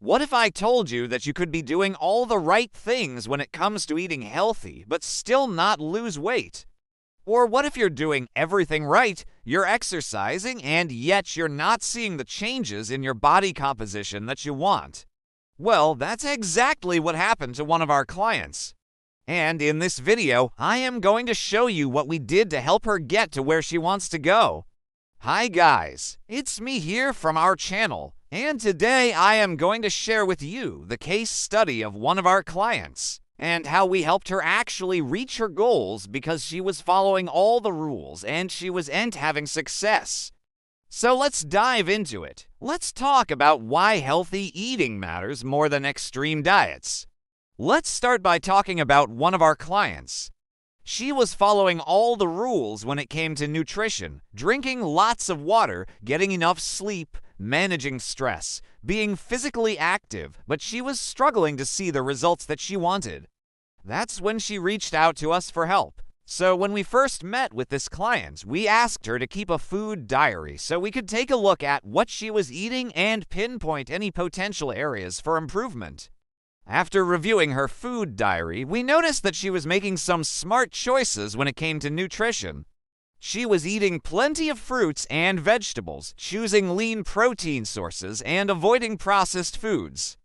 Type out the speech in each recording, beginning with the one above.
What if I told you that you could be doing all the right things when it comes to eating healthy, but still not lose weight? Or what if you're doing everything right, you're exercising, and yet you're not seeing the changes in your body composition that you want? Well, that's exactly what happened to one of our clients. And in this video, I am going to show you what we did to help her get to where she wants to go. Hi guys, it's me here from our channel, and today I am going to share with you the case study of one of our clients and how we helped her actually reach her goals because she was following all the rules and she was having success. So let's dive into it. Let's talk about why healthy eating matters more than extreme diets. Let's start by talking about one of our clients. She was following all the rules when it came to nutrition, drinking lots of water, getting enough sleep, managing stress, being physically active, but she was struggling to see the results that she wanted. That's when she reached out to us for help. So when we first met with this client, we asked her to keep a food diary so we could take a look at what she was eating and pinpoint any potential areas for improvement. After reviewing her food diary, we noticed that she was making some smart choices when it came to nutrition. She was eating plenty of fruits and vegetables, choosing lean protein sources, and avoiding processed foods.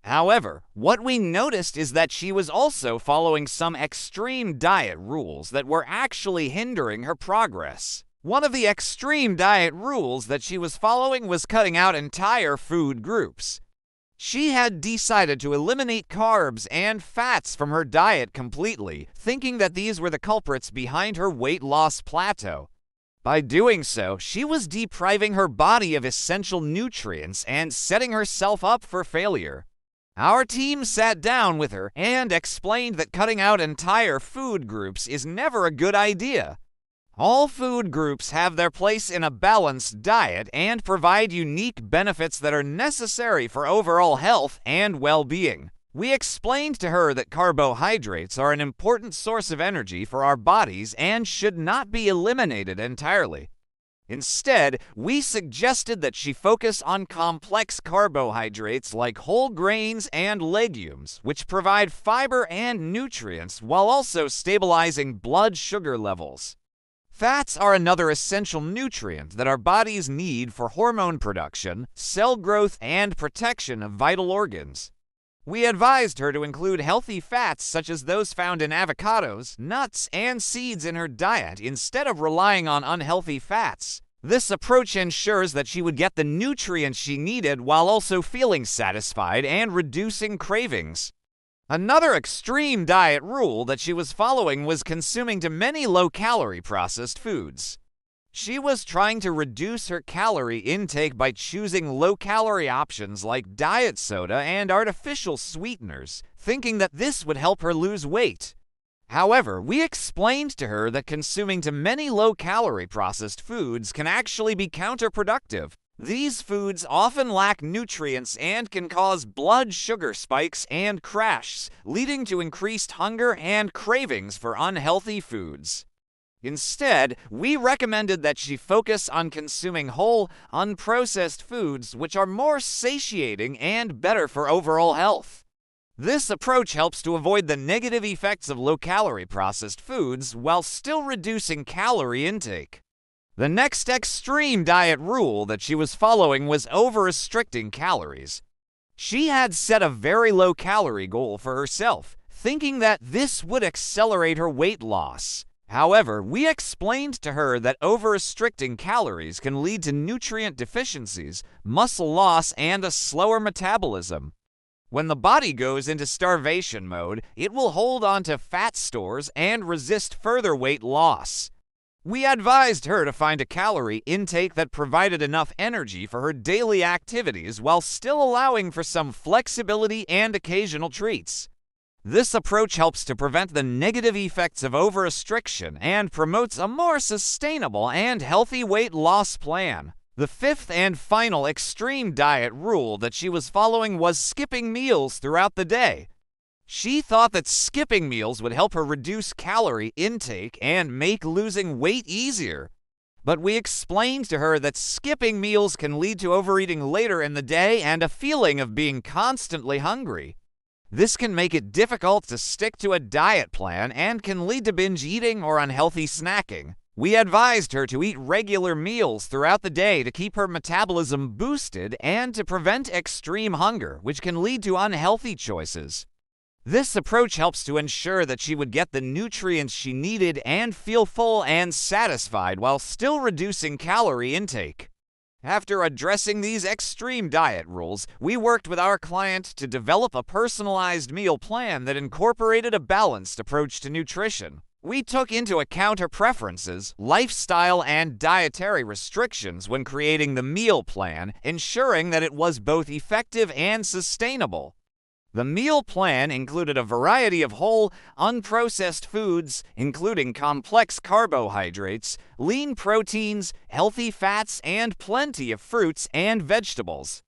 However, what we noticed is that she was also following some extreme diet rules that were actually hindering her progress. One of the extreme diet rules that she was following was cutting out entire food groups. She had decided to eliminate carbs and fats from her diet completely, thinking that these were the culprits behind her weight loss plateau. By doing so, she was depriving her body of essential nutrients and setting herself up for failure. Our team sat down with her and explained that cutting out entire food groups is never a good idea. All food groups have their place in a balanced diet and provide unique benefits that are necessary for overall health and well-being. We explained to her that carbohydrates are an important source of energy for our bodies and should not be eliminated entirely. Instead, we suggested that she focus on complex carbohydrates like whole grains and legumes, which provide fiber and nutrients while also stabilizing blood sugar levels. Fats are another essential nutrient that our bodies need for hormone production, cell growth, and protection of vital organs. We advised her to include healthy fats such as those found in avocados, nuts, and seeds in her diet instead of relying on unhealthy fats. This approach ensures that she would get the nutrients she needed while also feeling satisfied and reducing cravings. Another extreme diet rule that she was following was consuming too many low-calorie processed foods. She was trying to reduce her calorie intake by choosing low-calorie options like diet soda and artificial sweeteners, thinking that this would help her lose weight. However, we explained to her that consuming too many low-calorie processed foods can actually be counterproductive. These foods often lack nutrients and can cause blood sugar spikes and crashes, leading to increased hunger and cravings for unhealthy foods. Instead, we recommended that she focus on consuming whole, unprocessed foods which are more satiating and better for overall health. This approach helps to avoid the negative effects of low-calorie processed foods while still reducing calorie intake. The next extreme diet rule that she was following was over-restricting calories. She had set a very low-calorie goal for herself, thinking that this would accelerate her weight loss. However, we explained to her that over-restricting calories can lead to nutrient deficiencies, muscle loss, and a slower metabolism. When the body goes into starvation mode, it will hold on to fat stores and resist further weight loss. We advised her to find a calorie intake that provided enough energy for her daily activities while still allowing for some flexibility and occasional treats. This approach helps to prevent the negative effects of over-restriction and promotes a more sustainable and healthy weight loss plan. The fifth and final extreme diet rule that she was following was skipping meals throughout the day. She thought that skipping meals would help her reduce calorie intake and make losing weight easier. But we explained to her that skipping meals can lead to overeating later in the day and a feeling of being constantly hungry. This can make it difficult to stick to a diet plan and can lead to binge eating or unhealthy snacking. We advised her to eat regular meals throughout the day to keep her metabolism boosted and to prevent extreme hunger, which can lead to unhealthy choices. This approach helps to ensure that she would get the nutrients she needed and feel full and satisfied while still reducing calorie intake. After addressing these extreme diet rules, we worked with our client to develop a personalized meal plan that incorporated a balanced approach to nutrition. We took into account her preferences, lifestyle, and dietary restrictions when creating the meal plan, ensuring that it was both effective and sustainable. The meal plan included a variety of whole, unprocessed foods, including complex carbohydrates, lean proteins, healthy fats, and plenty of fruits and vegetables.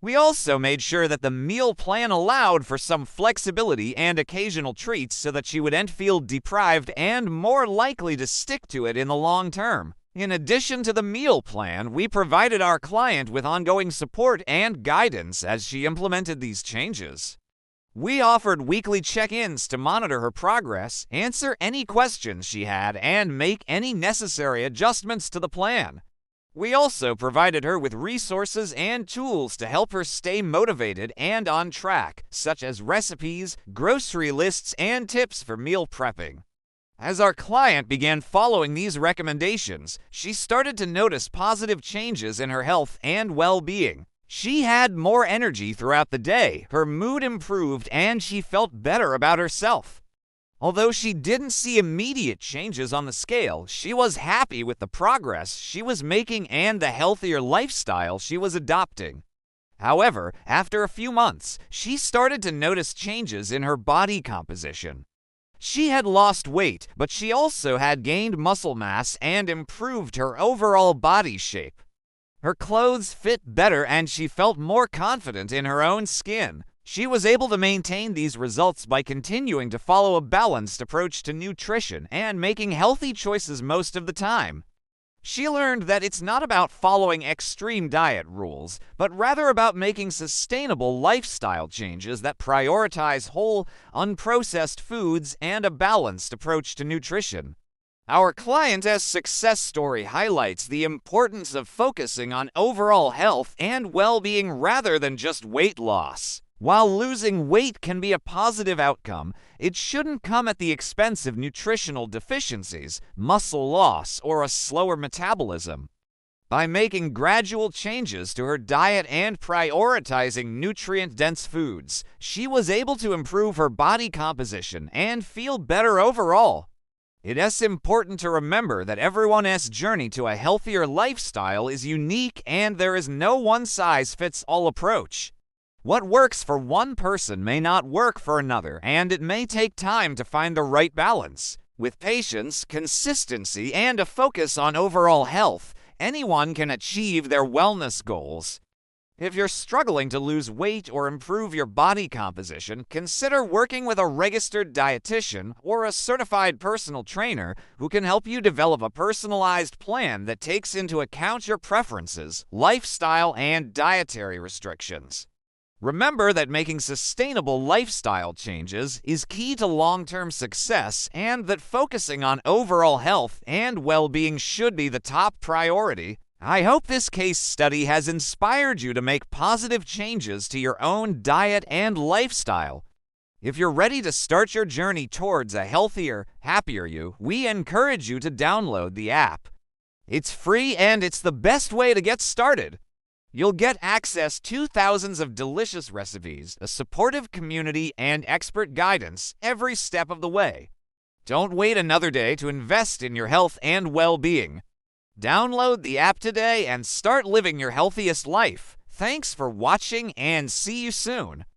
We also made sure that the meal plan allowed for some flexibility and occasional treats so that she wouldn't feel deprived and more likely to stick to it in the long term. In addition to the meal plan, we provided our client with ongoing support and guidance as she implemented these changes. We offered weekly check-ins to monitor her progress, answer any questions she had, and make any necessary adjustments to the plan. We also provided her with resources and tools to help her stay motivated and on track, such as recipes, grocery lists, and tips for meal prepping. As our client began following these recommendations, she started to notice positive changes in her health and well-being. She had more energy throughout the day, her mood improved, and she felt better about herself. Although she didn't see immediate changes on the scale, she was happy with the progress she was making and the healthier lifestyle she was adopting. However, after a few months, she started to notice changes in her body composition. She had lost weight, but she also had gained muscle mass and improved her overall body shape. Her clothes fit better and she felt more confident in her own skin. She was able to maintain these results by continuing to follow a balanced approach to nutrition and making healthy choices most of the time. She learned that it's not about following extreme diet rules, but rather about making sustainable lifestyle changes that prioritize whole, unprocessed foods and a balanced approach to nutrition. Our client's success story highlights the importance of focusing on overall health and well-being rather than just weight loss. While losing weight can be a positive outcome, it shouldn't come at the expense of nutritional deficiencies, muscle loss, or a slower metabolism. By making gradual changes to her diet and prioritizing nutrient-dense foods, she was able to improve her body composition and feel better overall. It's important to remember that everyone's journey to a healthier lifestyle is unique and there is no one-size-fits-all approach. What works for one person may not work for another, and it may take time to find the right balance. With patience, consistency, and a focus on overall health, anyone can achieve their wellness goals. If you're struggling to lose weight or improve your body composition, consider working with a registered dietitian or a certified personal trainer who can help you develop a personalized plan that takes into account your preferences, lifestyle, and dietary restrictions. Remember that making sustainable lifestyle changes is key to long-term success and that focusing on overall health and well-being should be the top priority. I hope this case study has inspired you to make positive changes to your own diet and lifestyle. If you're ready to start your journey towards a healthier, happier you, we encourage you to download the app. It's free and it's the best way to get started. You'll get access to thousands of delicious recipes, a supportive community, and expert guidance every step of the way. Don't wait another day to invest in your health and well-being. Download the app today and start living your healthiest life. Thanks for watching and see you soon.